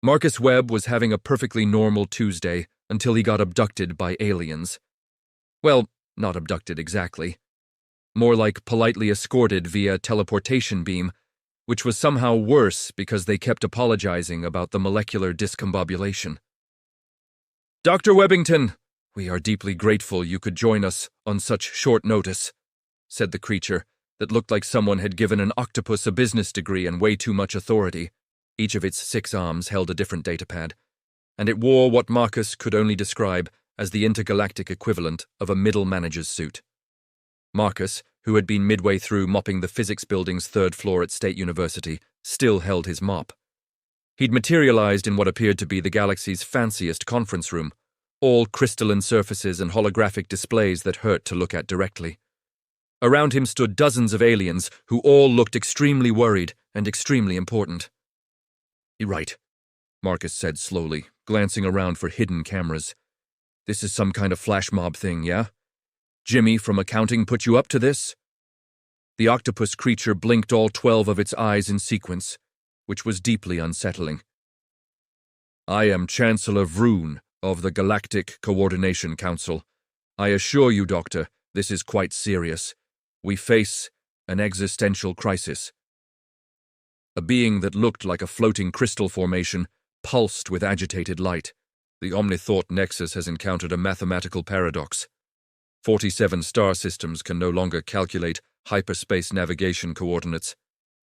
Marcus Webb was having a perfectly normal Tuesday until he got abducted by aliens. Well, not abducted exactly. More like politely escorted via teleportation beam, which was somehow worse because they kept apologizing about the molecular discombobulation. "Dr. Webbington, we are deeply grateful you could join us on such short notice," said the creature that looked like someone had given an octopus a business degree and way too much authority. Each of its 6 arms held a different datapad, and it wore what Marcus could only describe as the intergalactic equivalent of a middle manager's suit. Marcus, who had been midway through mopping the physics building's 3rd floor at State University, still held his mop. He'd materialized in what appeared to be the galaxy's fanciest conference room, all crystalline surfaces and holographic displays that hurt to look at directly. Around him stood dozens of aliens who all looked extremely worried and extremely important. "You're right," Marcus said slowly, glancing around for hidden cameras. "This is some kind of flash mob thing, yeah? Jimmy from accounting put you up to this?" The octopus creature blinked all 12 of its eyes in sequence, which was deeply unsettling. "I am Chancellor Vroon of the Galactic Coordination Council. I assure you, Doctor, this is quite serious. We face an existential crisis." A being that looked like a floating crystal formation pulsed with agitated light. "The Omnithought Nexus has encountered a mathematical paradox. 47 star systems can no longer calculate hyperspace navigation coordinates.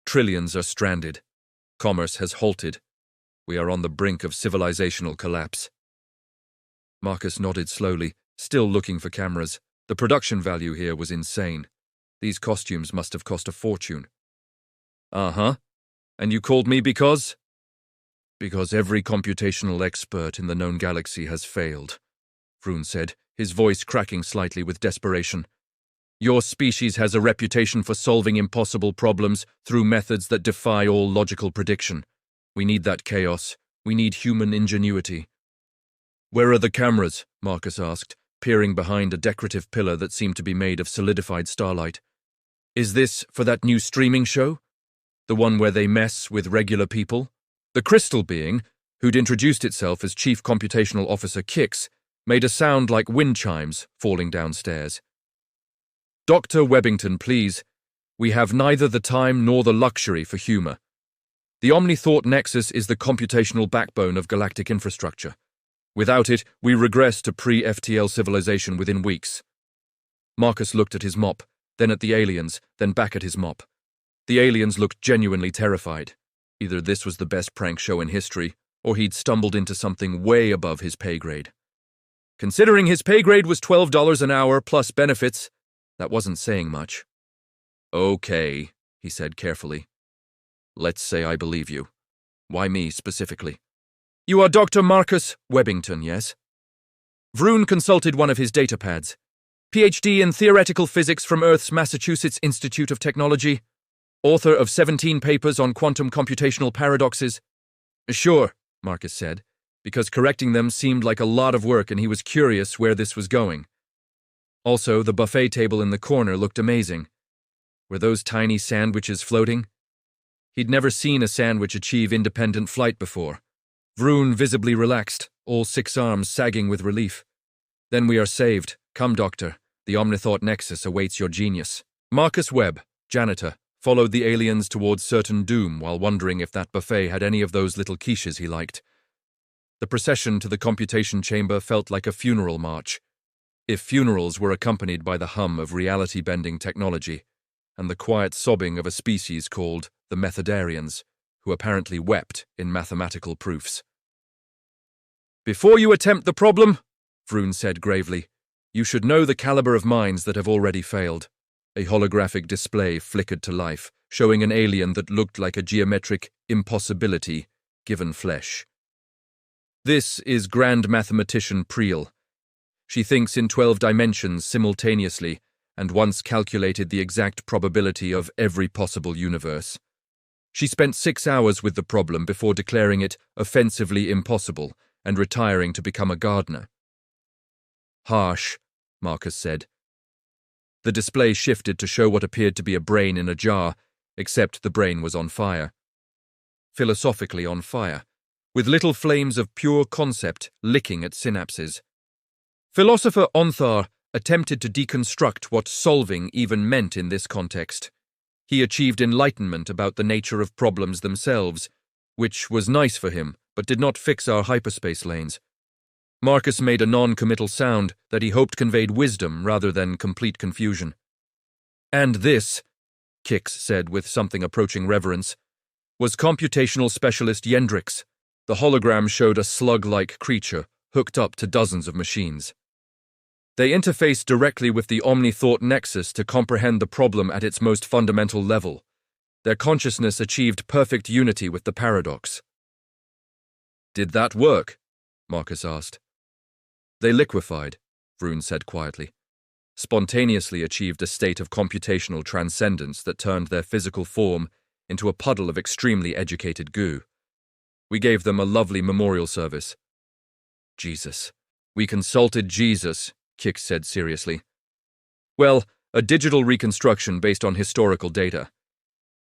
Trillions are stranded. Commerce has halted. We are on the brink of civilizational collapse." Marcus nodded slowly, still looking for cameras. The production value here was insane. These costumes must have cost a fortune. "Uh-huh. And you called me because?" "Because every computational expert in the known galaxy has failed," Vroon said, his voice cracking slightly with desperation. "Your species has a reputation for solving impossible problems through methods that defy all logical prediction. We need that chaos. We need human ingenuity." "Where are the cameras?" Marcus asked, peering behind a decorative pillar that seemed to be made of solidified starlight. "Is this for that new streaming show? The one where they mess with regular people?" The crystal being, who'd introduced itself as Chief Computational Officer Kix, made a sound like wind chimes falling downstairs. "Dr. Webbington, please. We have neither the time nor the luxury for humor. The Omnithought Nexus is the computational backbone of galactic infrastructure. Without it, we regress to pre-FTL civilization within weeks." Marcus looked at his mop, then at the aliens, then back at his mop. The aliens looked genuinely terrified. Either this was the best prank show in history, or he'd stumbled into something way above his pay grade. Considering his pay grade was $12 an hour plus benefits, that wasn't saying much. "Okay," he said carefully. "Let's say I believe you. Why me specifically?" "You are Dr. Marcus Webbington, yes?" Vroon consulted one of his datapads. "PhD in theoretical physics from Earth's Massachusetts Institute of Technology. Author of 17 papers on quantum computational paradoxes." "Sure," Marcus said, because correcting them seemed like a lot of work and he was curious where this was going. Also, the buffet table in the corner looked amazing. Were those tiny sandwiches floating? He'd never seen a sandwich achieve independent flight before. Vroon visibly relaxed, all 6 arms sagging with relief. "Then we are saved. Come, Doctor. The Omnithought Nexus awaits your genius." Marcus Webb, janitor, followed the aliens towards certain doom while wondering if that buffet had any of those little quiches he liked. The procession to the computation chamber felt like a funeral march, if funerals were accompanied by the hum of reality-bending technology and the quiet sobbing of a species called the Methodians, who apparently wept in mathematical proofs. "Before you attempt the problem," Vroon said gravely, "you should know the caliber of minds that have already failed." A holographic display flickered to life, showing an alien that looked like a geometric impossibility given flesh. "This is Grand Mathematician Priel. She thinks in 12 dimensions simultaneously and once calculated the exact probability of every possible universe. She spent 6 hours with the problem before declaring it offensively impossible and retiring to become a gardener." "Harsh," Marcus said. The display shifted to show what appeared to be a brain in a jar, except the brain was on fire. Philosophically on fire, with little flames of pure concept licking at synapses. Philosopher Onthar attempted to deconstruct what solving even meant in this context. He achieved enlightenment about the nature of problems themselves, which was nice for him, but did not fix our hyperspace lanes. Marcus made a non-committal sound that he hoped conveyed wisdom rather than complete confusion. And this, Kix said with something approaching reverence, was computational specialist Yendrix. The hologram showed a slug-like creature hooked up to dozens of machines. They interfaced directly with the Omni-Thought Nexus to comprehend the problem at its most fundamental level. Their consciousness achieved perfect unity with the paradox. "Did that work?" Marcus asked. "They liquefied," Vroon said quietly. "Spontaneously achieved a state of computational transcendence that turned their physical form into a puddle of extremely educated goo. We gave them a lovely memorial service." "Jesus. We consulted Jesus," Kix said seriously. "Well, a digital reconstruction based on historical data.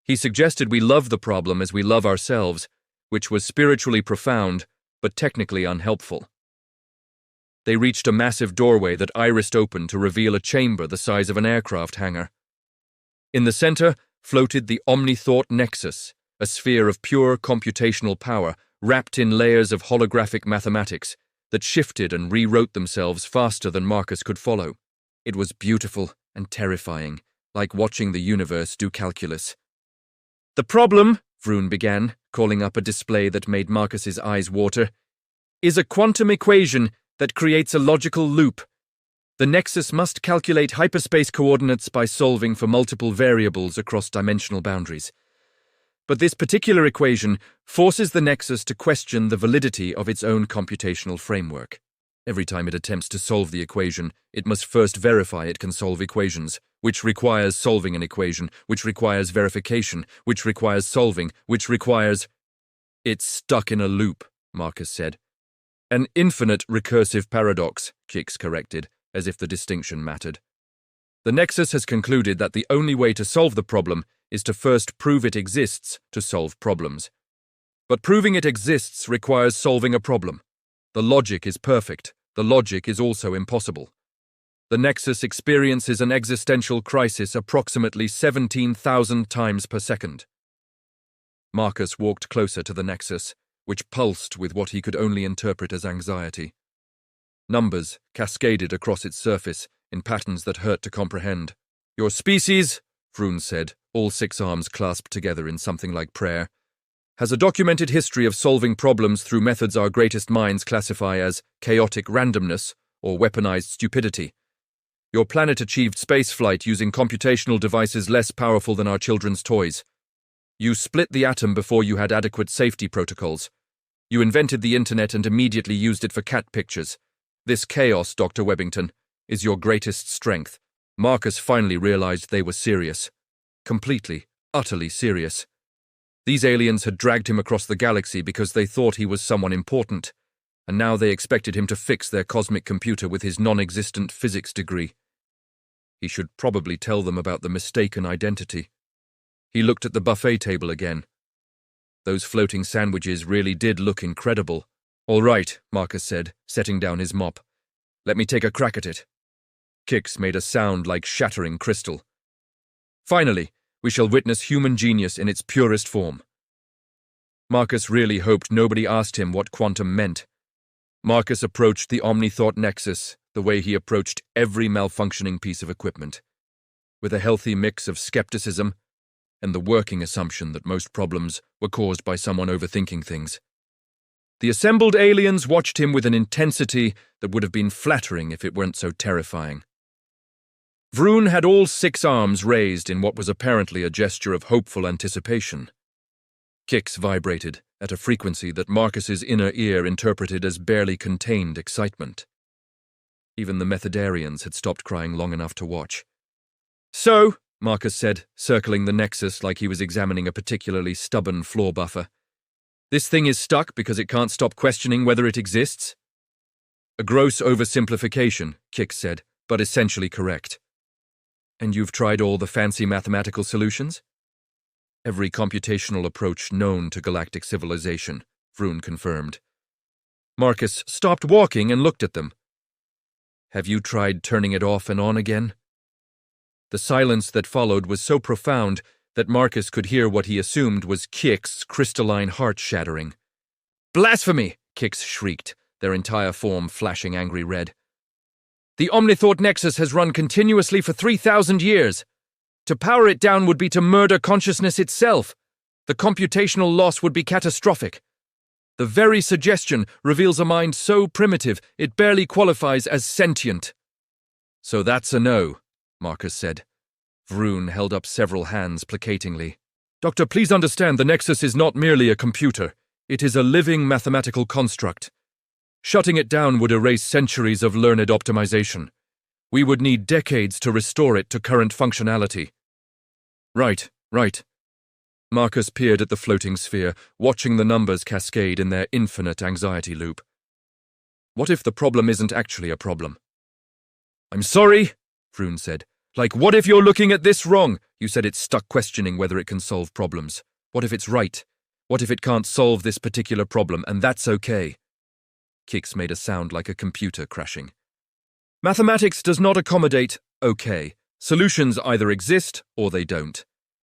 He suggested we love the problem as we love ourselves, which was spiritually profound, but technically unhelpful." They reached a massive doorway that irised open to reveal a chamber the size of an aircraft hangar. In the center floated the Omni-Thought Nexus, a sphere of pure computational power wrapped in layers of holographic mathematics that shifted and rewrote themselves faster than Marcus could follow. It was beautiful and terrifying, like watching the universe do calculus. "The problem," Vroon began, calling up a display that made Marcus's eyes water, "is a quantum equation that creates a logical loop. The Nexus must calculate hyperspace coordinates by solving for multiple variables across dimensional boundaries. But this particular equation forces the Nexus to question the validity of its own computational framework. Every time it attempts to solve the equation, it must first verify it can solve equations, which requires solving an equation, which requires verification, which requires solving, which requires—" "It's stuck in a loop," Marcus said. "An infinite recursive paradox," Kix corrected, as if the distinction mattered. "The Nexus has concluded that the only way to solve the problem is to first prove it exists to solve problems. But proving it exists requires solving a problem. The logic is perfect. The logic is also impossible. The Nexus experiences an existential crisis approximately 17,000 times per second." Marcus walked closer to the Nexus, which pulsed with what he could only interpret as anxiety. Numbers cascaded across its surface in patterns that hurt to comprehend. "Your species," Vroon said, all 6 arms clasped together in something like prayer, "has a documented history of solving problems through methods our greatest minds classify as chaotic randomness or weaponized stupidity. Your planet achieved spaceflight using computational devices less powerful than our children's toys. You split the atom before you had adequate safety protocols. You invented the internet and immediately used it for cat pictures. This chaos, Dr. Webbington, is your greatest strength." Marcus finally realized they were serious. Completely, utterly serious. These aliens had dragged him across the galaxy because they thought he was someone important, and now they expected him to fix their cosmic computer with his non-existent physics degree. He should probably tell them about the mistaken identity. He looked at the buffet table again. Those floating sandwiches really did look incredible. "All right," Marcus said, setting down his mop. "Let me take a crack at it." Kix made a sound like shattering crystal. "Finally, we shall witness human genius in its purest form." Marcus really hoped nobody asked him what quantum meant. Marcus approached the Omni-Thought Nexus the way he approached every malfunctioning piece of equipment, with a healthy mix of skepticism and the working assumption that most problems were caused by someone overthinking things. The assembled aliens watched him with an intensity that would have been flattering if it weren't so terrifying. Vroon had all 6 arms raised in what was apparently a gesture of hopeful anticipation. Kix vibrated at a frequency that Marcus's inner ear interpreted as barely contained excitement. Even the Methodians had stopped crying long enough to watch. "So," Marcus said, circling the Nexus like he was examining a particularly stubborn floor buffer, "this thing is stuck because it can't stop questioning whether it exists?" "A gross oversimplification," Kix said, "but essentially correct." "And you've tried all the fancy mathematical solutions?" "Every computational approach known to galactic civilization," Vroon confirmed. Marcus stopped walking and looked at them. Have you tried turning it off and on again? The silence that followed was so profound that Marcus could hear what he assumed was Kix's crystalline heart shattering. Blasphemy! Kix shrieked, their entire form flashing angry red. The Omnithought Nexus has run continuously for 3,000 years. To power it down would be to murder consciousness itself. The computational loss would be catastrophic. The very suggestion reveals a mind so primitive it barely qualifies as sentient. So that's a no, Marcus said. Vroon held up several hands placatingly. Doctor, please understand the Nexus is not merely a computer. It is a living mathematical construct. Shutting it down would erase centuries of learned optimization. We would need decades to restore it to current functionality. Right. Marcus peered at the floating sphere, watching the numbers cascade in their infinite anxiety loop. What if the problem isn't actually a problem? I'm sorry, Vroon said. Like, what if you're looking at this wrong? You said it's stuck questioning whether it can solve problems. What if it's right? What if it can't solve this particular problem, and that's okay? Kix made a sound like a computer crashing. Mathematics does not accommodate okay. Solutions either exist or they don't.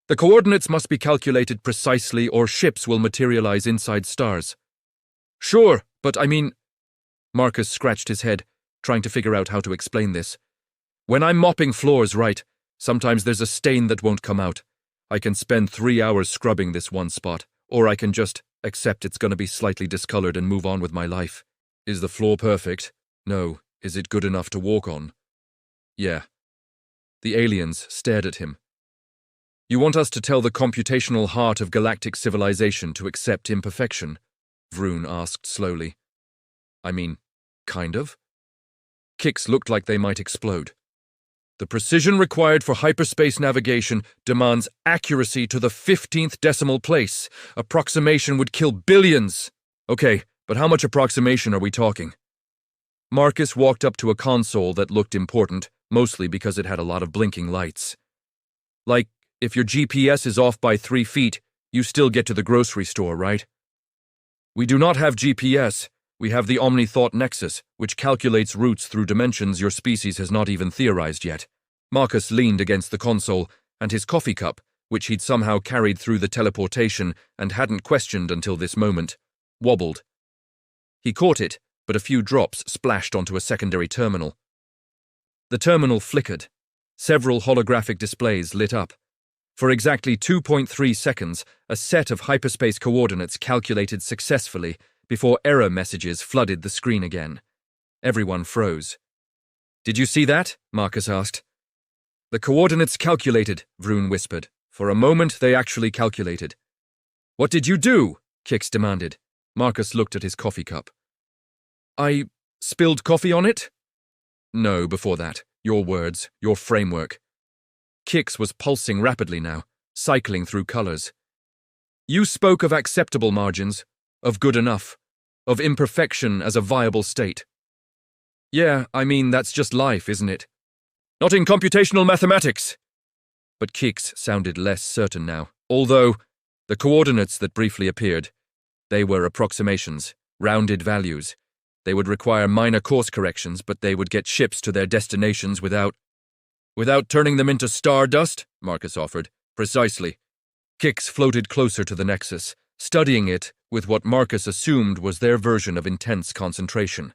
The coordinates must be calculated precisely or ships will materialize inside stars. Sure, but I mean... Marcus scratched his head, trying to figure out how to explain this. When I'm mopping floors, right, sometimes there's a stain that won't come out. I can spend 3 hours scrubbing this one spot, or I can just accept it's going to be slightly discolored and move on with my life. Is the floor perfect? No. Is it good enough to walk on? Yeah. The aliens stared at him. You want us to tell the computational heart of galactic civilization to accept imperfection? Vroon asked slowly. I mean, kind of. Kix looked like they might explode. The precision required for hyperspace navigation demands accuracy to the 15th decimal place. Approximation would kill billions. Okay, but how much approximation are we talking? Marcus walked up to a console that looked important, mostly because it had a lot of blinking lights. Like, if your GPS is off by 3 feet, you still get to the grocery store, right? We do not have GPS. We have the Omnithought Nexus, which calculates routes through dimensions your species has not even theorized yet. Marcus leaned against the console, and his coffee cup, which he'd somehow carried through the teleportation and hadn't questioned until this moment, wobbled. He caught it, but a few drops splashed onto a secondary terminal. The terminal flickered. Several holographic displays lit up. For exactly 2.3 seconds, a set of hyperspace coordinates calculated successfully before error messages flooded the screen again. Everyone froze. Did you see that? Marcus asked. The coordinates calculated, Vroon whispered. For a moment, they actually calculated. What did you do? Kix demanded. Marcus looked at his coffee cup. I spilled coffee on it? No, before that. Your words, your framework. Kix was pulsing rapidly now, cycling through colors. You spoke of acceptable margins, of good enough, of imperfection as a viable state. Yeah, I mean, that's just life, isn't it? Not in computational mathematics. But Kix sounded less certain now, although the coordinates that briefly appeared, they were approximations, rounded values. They would require minor course corrections, but they would get ships to their destinations without turning them into stardust, Marcus offered. Precisely. Kix floated closer to the Nexus, studying it with what Marcus assumed was their version of intense concentration.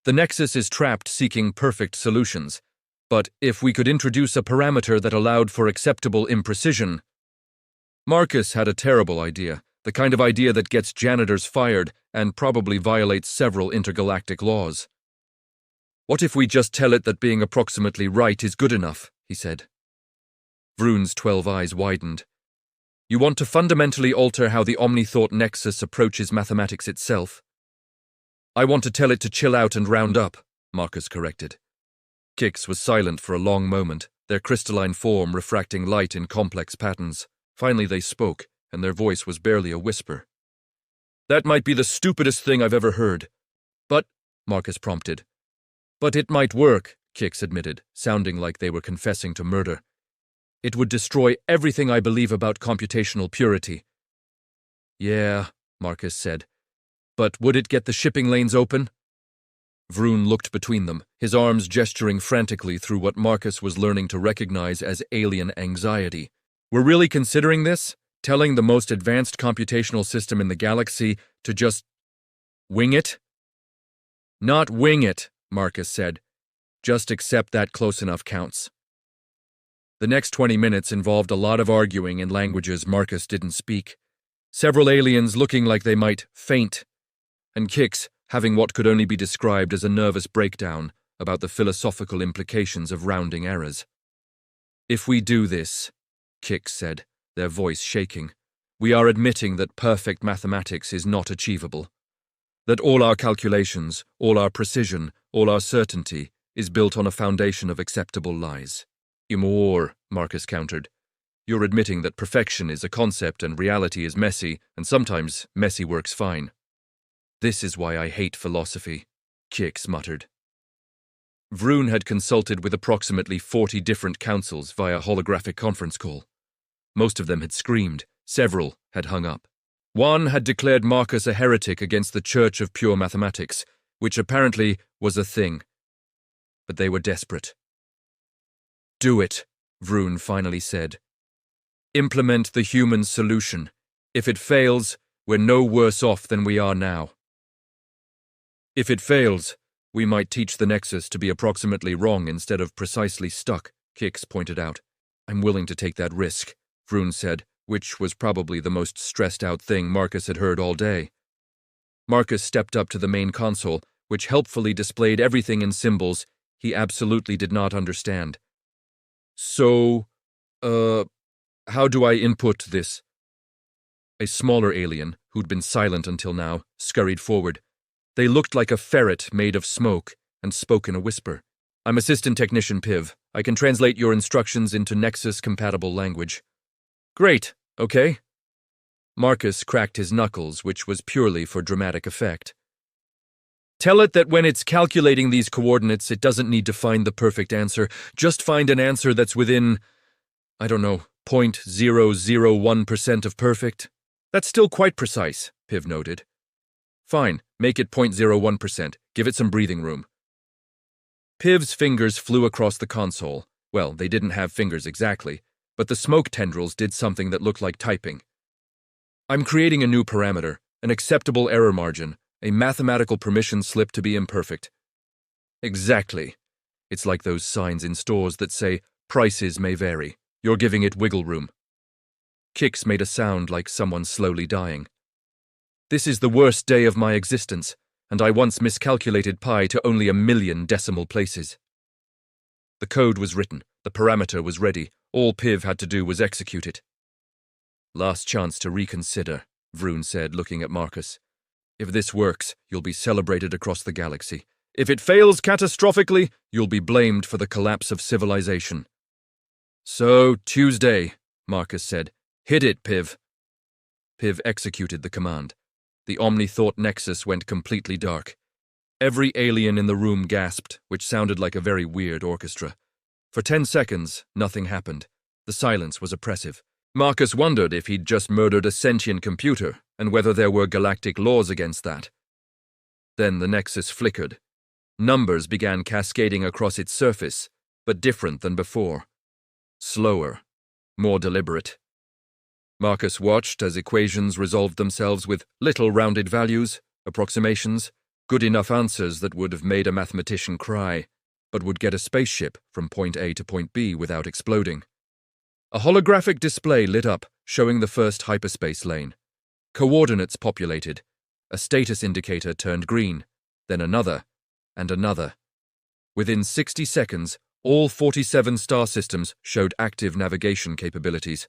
The Nexus is trapped seeking perfect solutions, but if we could introduce a parameter that allowed for acceptable imprecision... Marcus had a terrible idea, the kind of idea that gets janitors fired and probably violates several intergalactic laws. What if we just tell it that being approximately right is good enough, he said. Vroon's 12 eyes widened. You want to fundamentally alter how the Omnithought Nexus approaches mathematics itself? I want to tell it to chill out and round up, Marcus corrected. Kix was silent for a long moment, their crystalline form refracting light in complex patterns. Finally they spoke, and their voice was barely a whisper. That might be the stupidest thing I've ever heard. But, Marcus prompted. But it might work, Kix admitted, sounding like they were confessing to murder. It would destroy everything I believe about computational purity. Yeah, Marcus said, But would it get the shipping lanes open? Vroon looked between them, his arms gesturing frantically through what Marcus was learning to recognize as alien anxiety. We're really considering this? Telling the most advanced computational system in the galaxy to just wing it? Not wing it, Marcus said. Just accept that close enough counts. The next 20 minutes involved a lot of arguing in languages Marcus didn't speak. Several aliens looking like they might faint, and Kix having what could only be described as a nervous breakdown about the philosophical implications of rounding errors. If we do this, Kix said, their voice shaking, we are admitting that perfect mathematics is not achievable. That all our calculations, all our precision, all our certainty is built on a foundation of acceptable lies. Imor, Marcus countered. You're admitting that perfection is a concept and reality is messy, and sometimes messy works fine. This is why I hate philosophy, Kix muttered. Vroon had consulted with approximately 40 different councils via holographic conference call. Most of them had screamed, several had hung up. One had declared Marcus a heretic against the Church of Pure Mathematics, which apparently was a thing. But they were desperate. Do it, Vroon finally said. Implement the human solution. If it fails, we're no worse off than we are now. If it fails, we might teach the Nexus to be approximately wrong instead of precisely stuck, Kix pointed out. I'm willing to take that risk, Vroon said, which was probably the most stressed-out thing Marcus had heard all day. Marcus stepped up to the main console, which helpfully displayed everything in symbols he absolutely did not understand. So, how do I input this? A smaller alien, who'd been silent until now, scurried forward. They looked like a ferret made of smoke and spoke in a whisper. I'm Assistant Technician Piv. I can translate your instructions into Nexus-compatible language. Great, okay. Marcus cracked his knuckles, which was purely for dramatic effect. Tell it that when it's calculating these coordinates, it doesn't need to find the perfect answer. Just find an answer that's within, 0.001% of perfect. That's still quite precise, Piv noted. Fine, make it 0.01%. Give it some breathing room. Piv's fingers flew across the console. Well, they didn't have fingers exactly, but the smoke tendrils did something that looked like typing. I'm creating a new parameter, an acceptable error margin, a mathematical permission slip to be imperfect. Exactly. It's like those signs in stores that say, prices may vary. You're giving it wiggle room. Kix made a sound like someone slowly dying. This is the worst day of my existence, and I once miscalculated pi to only 1,000,000 decimal places. The code was written, the parameter was ready, all Piv had to do was execute it. Last chance to reconsider, Vroon said, looking at Marcus. If this works, you'll be celebrated across the galaxy. If it fails catastrophically, you'll be blamed for the collapse of civilization. So, Tuesday, Marcus said. Hit it, Piv. Piv executed the command. The Omni-Thought Nexus went completely dark. Every alien in the room gasped, which sounded like a very weird orchestra. For 10 seconds, nothing happened. The silence was oppressive. Marcus wondered if he'd just murdered a sentient computer, and whether there were galactic laws against that. Then the Nexus flickered. Numbers began cascading across its surface, but different than before. Slower, more deliberate. Marcus watched as equations resolved themselves with little rounded values, approximations, good enough answers that would have made a mathematician cry, but would get a spaceship from point A to point B without exploding. A holographic display lit up, showing the first hyperspace lane. Coordinates populated. A status indicator turned green, then another, and another. Within 60 seconds, all 47 star systems showed active navigation capabilities.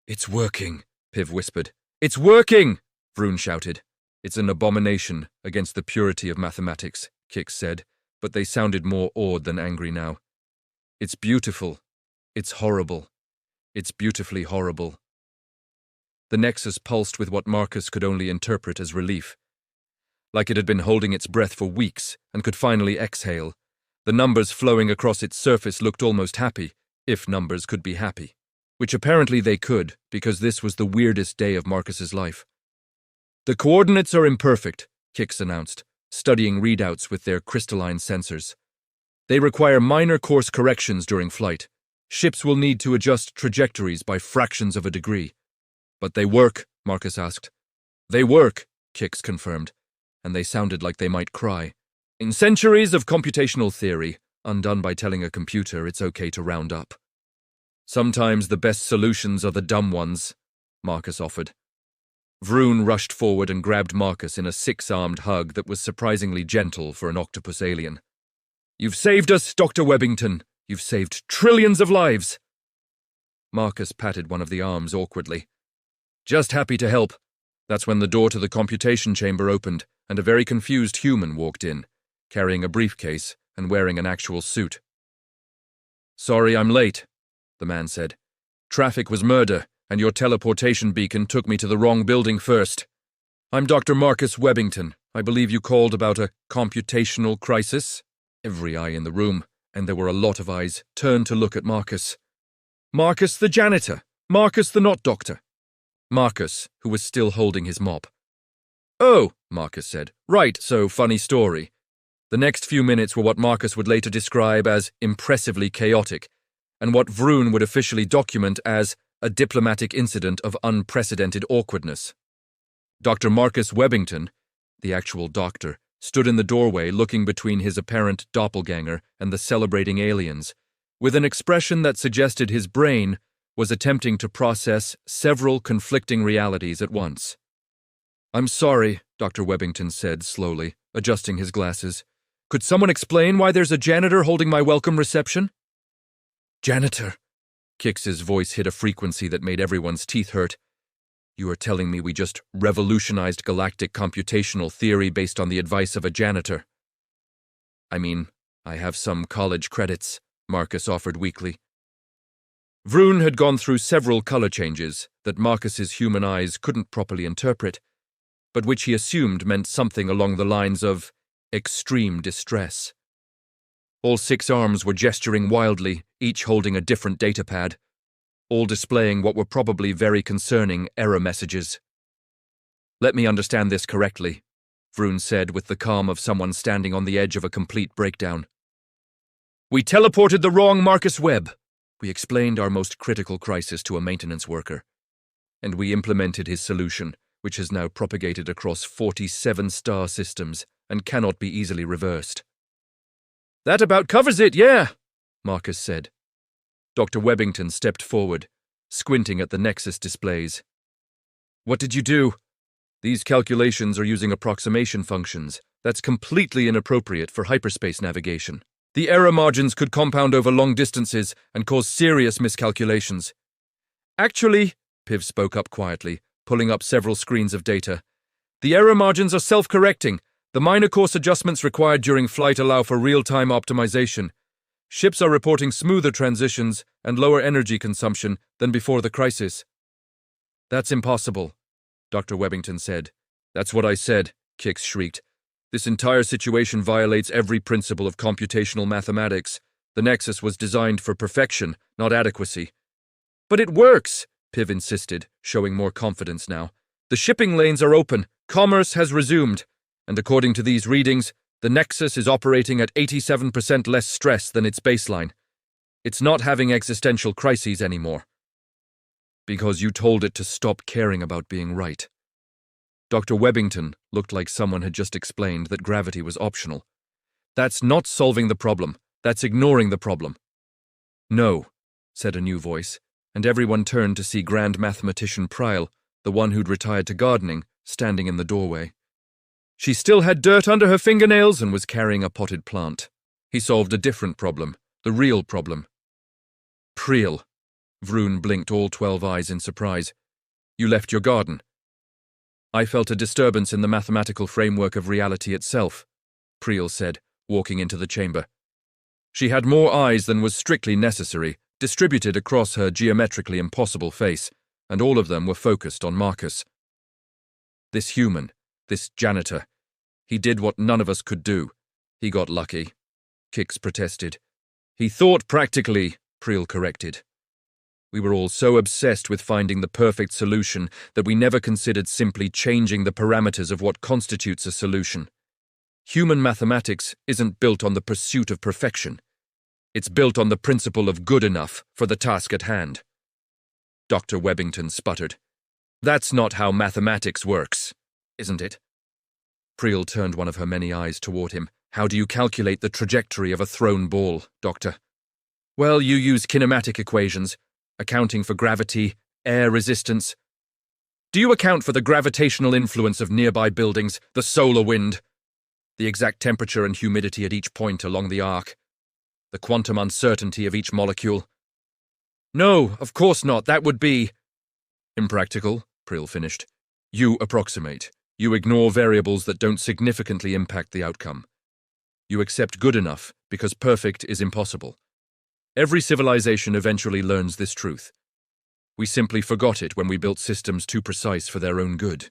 It's working, Piv whispered. It's working, Vroon shouted. It's an abomination against the purity of mathematics, Kix said, but they sounded more awed than angry now. It's beautiful. It's horrible. It's beautifully horrible. The Nexus pulsed with what Marcus could only interpret as relief. Like it had been holding its breath for weeks and could finally exhale. The numbers flowing across its surface looked almost happy, if numbers could be happy. Which apparently they could, because this was the weirdest day of Marcus's life. The coordinates are imperfect, Kix announced, studying readouts with their crystalline sensors. They require minor course corrections during flight. Ships will need to adjust trajectories by fractions of a degree. But they work, Marcus asked. They work, Kix confirmed, and they sounded like they might cry. In centuries of computational theory, undone by telling a computer it's okay to round up. Sometimes the best solutions are the dumb ones, Marcus offered. Vroon rushed forward and grabbed Marcus in a six-armed hug that was surprisingly gentle for an octopus alien. You've saved us, Dr. Webbington. You've saved trillions of lives. Marcus patted one of the arms awkwardly. Just happy to help. That's when the door to the computation chamber opened, and a very confused human walked in, carrying a briefcase and wearing an actual suit. Sorry I'm late, the man said. Traffic was murder, and your teleportation beacon took me to the wrong building first. I'm Dr. Marcus Webbington. I believe you called about a computational crisis? Every eye in the room, and there were a lot of eyes, turned to look at Marcus. Marcus the janitor. Marcus the not doctor. Marcus, who was still holding his mop. Oh, Marcus said. Right, so funny story. The next few minutes were what Marcus would later describe as impressively chaotic, and what Vroon would officially document as a diplomatic incident of unprecedented awkwardness. Dr. Marcus Webbington, the actual doctor, stood in the doorway looking between his apparent doppelganger and the celebrating aliens, with an expression that suggested his brain was attempting to process several conflicting realities at once. I'm sorry, Dr. Webbington said slowly, adjusting his glasses. Could someone explain why there's a janitor holding my welcome reception? Janitor. Kix's voice hit a frequency that made everyone's teeth hurt. You are telling me we just revolutionized galactic computational theory based on the advice of a janitor. I mean, I have some college credits, Marcus offered weakly. Vroon had gone through several color changes that Marcus's human eyes couldn't properly interpret, but which he assumed meant something along the lines of extreme distress. All six arms were gesturing wildly, each holding a different datapad, all displaying what were probably very concerning error messages. Let me understand this correctly, Vroon said with the calm of someone standing on the edge of a complete breakdown. We teleported the wrong Marcus Webb. We explained our most critical crisis to a maintenance worker, and we implemented his solution, which has now propagated across 47 star systems and cannot be easily reversed. That about covers it, yeah, Marcus said. Dr. Webbington stepped forward, squinting at the Nexus displays. What did you do? These calculations are using approximation functions. That's completely inappropriate for hyperspace navigation. The error margins could compound over long distances and cause serious miscalculations. Actually, Piv spoke up quietly, pulling up several screens of data. The error margins are self-correcting. The minor course adjustments required during flight allow for real-time optimization. Ships are reporting smoother transitions and lower energy consumption than before the crisis. That's impossible, Dr. Webbington said. That's what I said, Kix shrieked. This entire situation violates every principle of computational mathematics. The Nexus was designed for perfection, not adequacy. But it works, Piv insisted, showing more confidence now. The shipping lanes are open. Commerce has resumed. And according to these readings, the Nexus is operating at 87% less stress than its baseline. It's not having existential crises anymore. Because you told it to stop caring about being right. Dr. Webbington looked like someone had just explained that gravity was optional. That's not solving the problem. That's ignoring the problem. No, said a new voice, and everyone turned to see Grand Mathematician Pryl, the one who'd retired to gardening, standing in the doorway. She still had dirt under her fingernails and was carrying a potted plant. He solved a different problem, the real problem. Pryl. Vroon blinked all 12 eyes in surprise. You left your garden. I felt a disturbance in the mathematical framework of reality itself, Pryl said, walking into the chamber. She had more eyes than was strictly necessary, distributed across her geometrically impossible face, and all of them were focused on Marcus. This human, this janitor, he did what none of us could do. He got lucky. Kix protested. He thought practically, Pryl corrected. We were all so obsessed with finding the perfect solution that we never considered simply changing the parameters of what constitutes a solution. Human mathematics isn't built on the pursuit of perfection. It's built on the principle of good enough for the task at hand. Dr. Webbington sputtered. That's not how mathematics works, isn't it? Priel turned one of her many eyes toward him. How do you calculate the trajectory of a thrown ball, Doctor? Well, you use kinematic equations, accounting for gravity, air resistance. Do you account for the gravitational influence of nearby buildings, the solar wind, the exact temperature and humidity at each point along the arc, the quantum uncertainty of each molecule? No, of course not. That would be impractical, Priel finished. You approximate. You ignore variables that don't significantly impact the outcome. You accept good enough because perfect is impossible. Every civilization eventually learns this truth. We simply forgot it when we built systems too precise for their own good.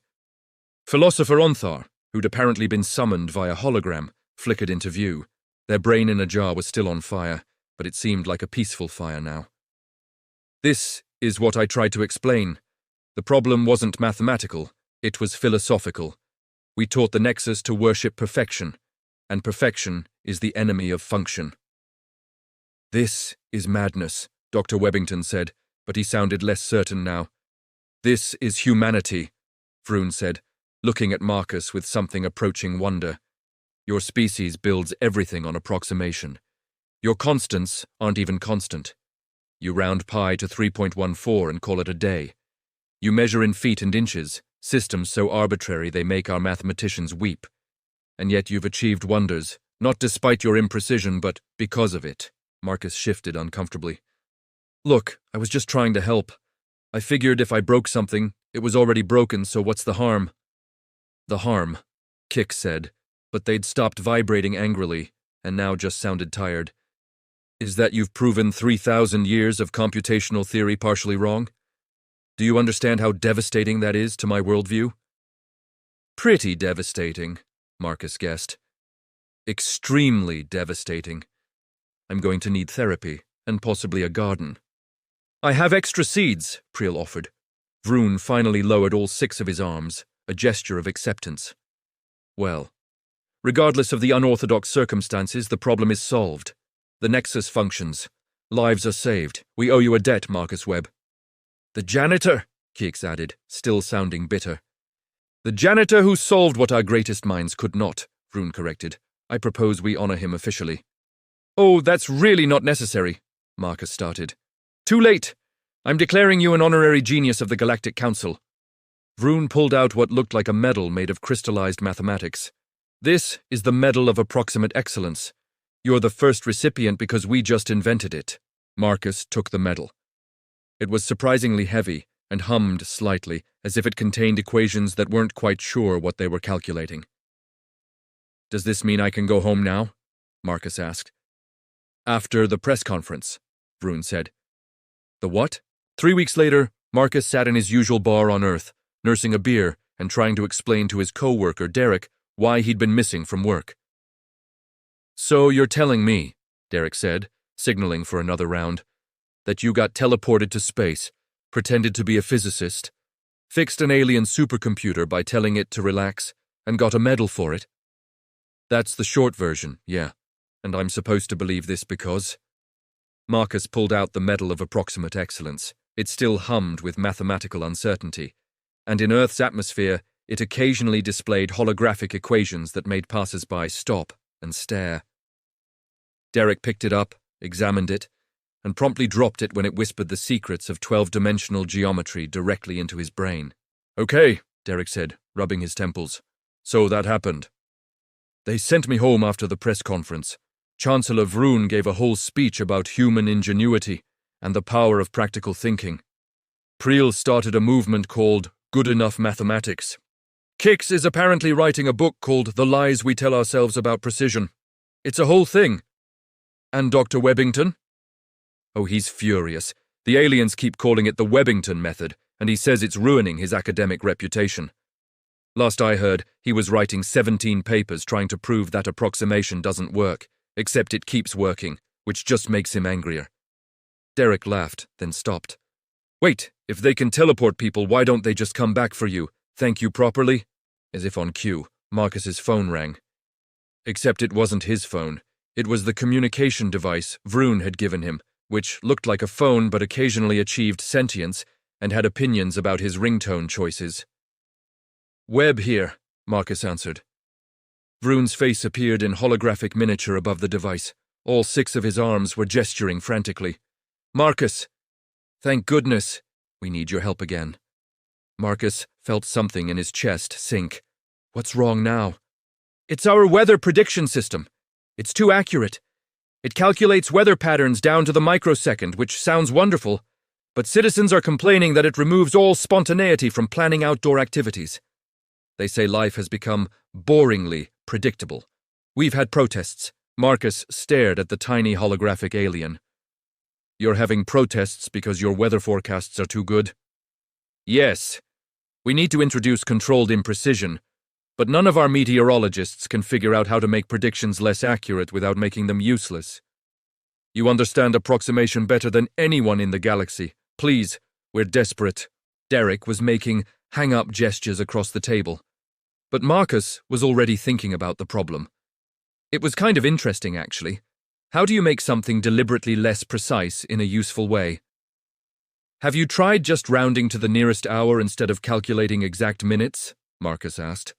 Philosopher Onthar, who'd apparently been summoned via hologram, flickered into view. Their brain in a jar was still on fire, but it seemed like a peaceful fire now. This is what I tried to explain. The problem wasn't mathematical, it was philosophical. We taught the Nexus to worship perfection, and perfection is the enemy of function. This is madness, Dr. Webbington said, but he sounded less certain now. This is humanity, Vroon said, looking at Marcus with something approaching wonder. Your species builds everything on approximation. Your constants aren't even constant. You round pi to 3.14 and call it a day. You measure in feet and inches, systems so arbitrary they make our mathematicians weep. And yet you've achieved wonders, not despite your imprecision, but because of it. Marcus shifted uncomfortably. Look, I was just trying to help. I figured if I broke something, it was already broken, so what's the harm? The harm, Kix said, but they'd stopped vibrating angrily, and now just sounded tired. Is that you've proven 3,000 years of computational theory partially wrong? Do you understand how devastating that is to my worldview? Pretty devastating, Marcus guessed. Extremely devastating. I'm going to need therapy, and possibly a garden. I have extra seeds, Priel offered. Vroon finally lowered all 6 of his arms, a gesture of acceptance. Well, regardless of the unorthodox circumstances, the problem is solved. The Nexus functions. Lives are saved. We owe you a debt, Marcus Webb. The janitor, Kix added, still sounding bitter. The janitor who solved what our greatest minds could not, Vroon corrected. I propose we honor him officially. Oh, that's really not necessary, Marcus started. Too late. I'm declaring you an honorary genius of the Galactic Council. Vroon pulled out what looked like a medal made of crystallized mathematics. This is the Medal of Approximate Excellence. You're the first recipient because we just invented it. Marcus took the medal. It was surprisingly heavy and hummed slightly, as if it contained equations that weren't quite sure what they were calculating. Does this mean I can go home now? Marcus asked. After the press conference, Vroon said. The what? 3 weeks later, Marcus sat in his usual bar on Earth, nursing a beer and trying to explain to his co-worker, Derek, why he'd been missing from work. So you're telling me, Derek said, signaling for another round, that you got teleported to space, pretended to be a physicist, fixed an alien supercomputer by telling it to relax, and got a medal for it? That's the short version, yeah, and I'm supposed to believe this because... Marcus pulled out the Medal of Approximate Excellence. It still hummed with mathematical uncertainty, and in Earth's atmosphere, it occasionally displayed holographic equations that made passers-by stop and stare. Derek picked it up, examined it, and promptly dropped it when it whispered the secrets of 12-dimensional geometry directly into his brain. Okay, Derek said, rubbing his temples. So that happened. They sent me home after the press conference. Chancellor Vroon gave a whole speech about human ingenuity and the power of practical thinking. Priel started a movement called Good Enough Mathematics. Kix is apparently writing a book called The Lies We Tell Ourselves About Precision. It's a whole thing. And Dr. Webbington? Oh, he's furious. The aliens keep calling it the Webbington method, and he says it's ruining his academic reputation. Last I heard, he was writing 17 papers trying to prove that approximation doesn't work, except it keeps working, which just makes him angrier. Derek laughed, then stopped. Wait, if they can teleport people, why don't they just come back for you? Thank you properly? As if on cue, Marcus's phone rang. Except it wasn't his phone. It was the communication device Vroon had given him, which looked like a phone but occasionally achieved sentience and had opinions about his ringtone choices. Webb here, Marcus answered. Vroon's face appeared in holographic miniature above the device. All 6 of his arms were gesturing frantically. Marcus! Thank goodness! We need your help again. Marcus felt something in his chest sink. What's wrong now? It's our weather prediction system. It's too accurate. It calculates weather patterns down to the microsecond, which sounds wonderful, but citizens are complaining that it removes all spontaneity from planning outdoor activities. They say life has become boringly predictable. We've had protests. Marcus stared at the tiny holographic alien. You're having protests because your weather forecasts are too good? Yes. We need to introduce controlled imprecision, but none of our meteorologists can figure out how to make predictions less accurate without making them useless. You understand approximation better than anyone in the galaxy. Please, we're desperate. Derek was making hang-up gestures across the table. But Marcus was already thinking about the problem. It was kind of interesting, actually. How do you make something deliberately less precise in a useful way? Have you tried just rounding to the nearest hour instead of calculating exact minutes? Marcus asked.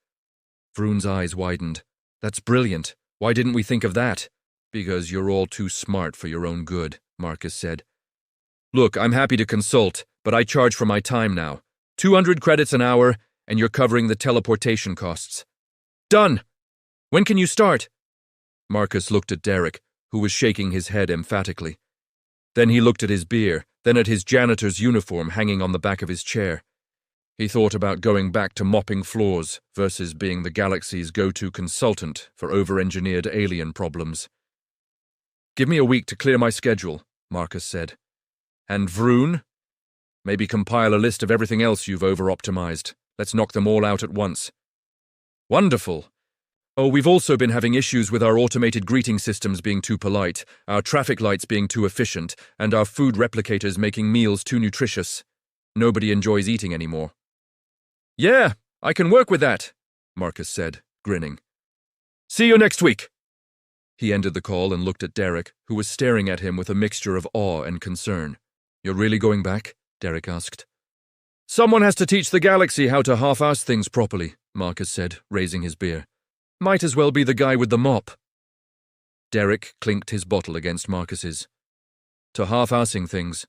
Vroon's eyes widened. That's brilliant. Why didn't we think of that? Because you're all too smart for your own good, Marcus said. Look, I'm happy to consult, but I charge for my time now. 200 credits an hour, and you're covering the teleportation costs. Done! When can you start? Marcus looked at Derek, who was shaking his head emphatically. Then he looked at his beer, then at his janitor's uniform hanging on the back of his chair. He thought about going back to mopping floors versus being the galaxy's go-to consultant for over-engineered alien problems. Give me a week to clear my schedule, Marcus said. And Vroon? Maybe compile a list of everything else you've over-optimized. Let's knock them all out at once. Wonderful. Oh, we've also been having issues with our automated greeting systems being too polite, our traffic lights being too efficient, and our food replicators making meals too nutritious. Nobody enjoys eating anymore. Yeah, I can work with that, Marcus said, grinning. See you next week. He ended the call and looked at Derek, who was staring at him with a mixture of awe and concern. You're really going back? Derek asked. Someone has to teach the galaxy how to half-ass things properly, Marcus said, raising his beer. Might as well be the guy with the mop. Derek clinked his bottle against Marcus's. To half-assing things.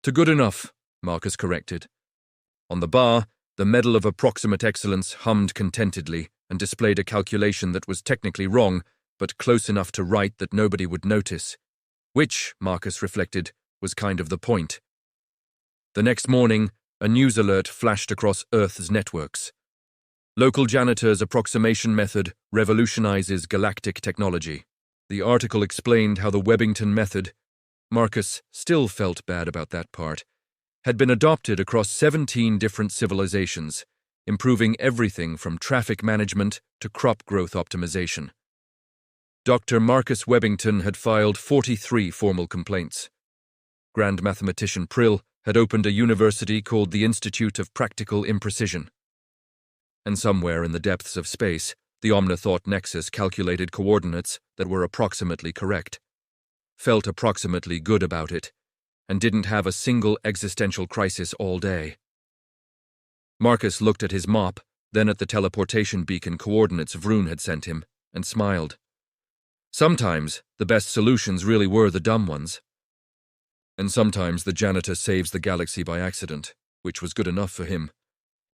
To good enough, Marcus corrected. On the bar, the Medal of Approximate Excellence hummed contentedly and displayed a calculation that was technically wrong, but close enough to right that nobody would notice. Which, Marcus reflected, was kind of the point. The next morning, a news alert flashed across Earth's networks. Local janitor's approximation method revolutionizes galactic technology. The article explained how the Webbington method, Marcus still felt bad about that part, had been adopted across 17 different civilizations, improving everything from traffic management to crop growth optimization. Dr. Marcus Webbington had filed 43 formal complaints. Grand mathematician Prill had opened a university called the Institute of Practical Imprecision. And somewhere in the depths of space, the Omnithought Nexus calculated coordinates that were approximately correct, felt approximately good about it, and didn't have a single existential crisis all day. Marcus looked at his mop, then at the teleportation beacon coordinates Vroon had sent him, and smiled. Sometimes the best solutions really were the dumb ones. And sometimes the janitor saves the galaxy by accident, which was good enough for him.